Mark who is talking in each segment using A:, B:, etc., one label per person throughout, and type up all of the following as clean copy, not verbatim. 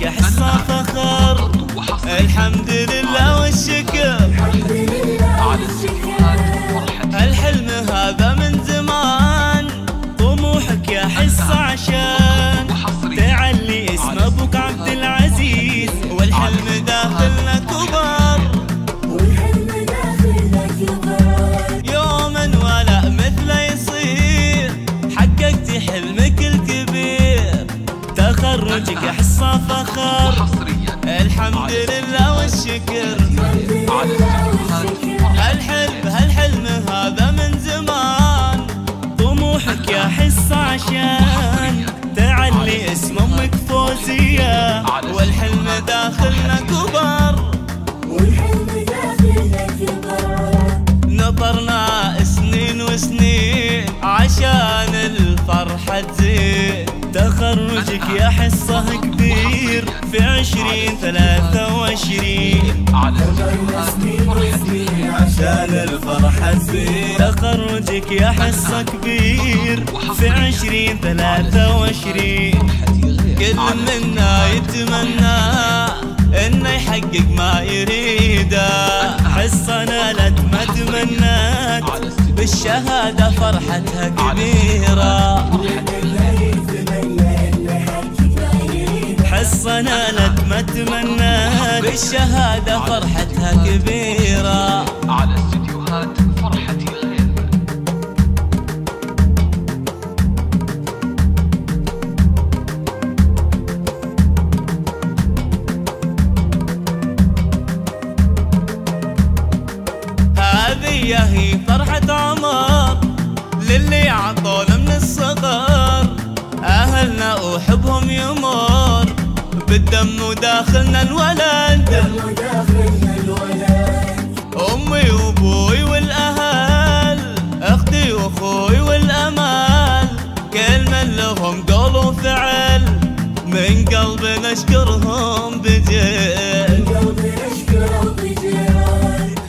A: طموحك حصة فخر. الحمد لله والشكر الحلم هذا من زمان. طموحك يا حصة عشان تعلي اسم ابوك عبد العزيز، والحلم داخلنا كبر. يوما ولا مثله يصير حققت حلمك الكبير. تخرجك يا حصة فخر. الحمد لله والشكر هالحلم هذا من زمان. طموحك يا حصة عشان تعلي اسم امك فوزية، والحلم داخلنا كبر. نطرنا سنين وسنين عشان الفرحة تزيد. تخرجك يا حصة كبير في 2023 عشان الفرحة تزيد. تخرجك يا حصة كبير في 2023 كل منا يتمنى انه يحقق ما يريده. حصة نالت ما تمنت بالشهادة فرحتها كبيرة. حصة نالت ما تمنت بالشهادة فرحتها كبيرة.
B: على استديوهات فرحتي غير.
A: هذه هي فرحة عمر للي عطونا من الصغر. أهلنا وحبهم يمر بالدم وداخلنا الولد. أمي وأبوي والأهل، أختي وأخوي والأمل، كل من لهم قول وفعل من قلبنا نشكرهم بجد.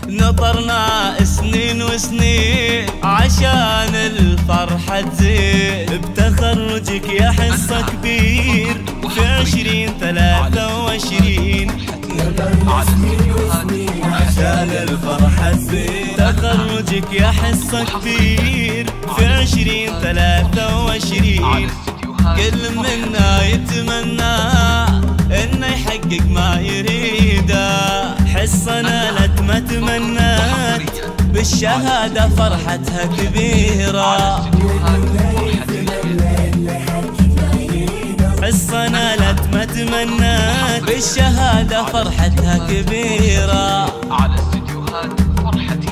A: نطرنا سنين وسنين عشان الفرحة تزيد. بتخرجك يا حصة كبير في 2023 عشان الفرحة تزيد. تخرجك يا حصة كبير في 2023 كل منا يتمنى انه يحقق ما يريده. حصة نالت ما تمنت بالشهادة فرحتها كبيرة. حصة نالت ما تمنت بالشهادة فرحتها كبيرة.
B: على استديوهات فرحتي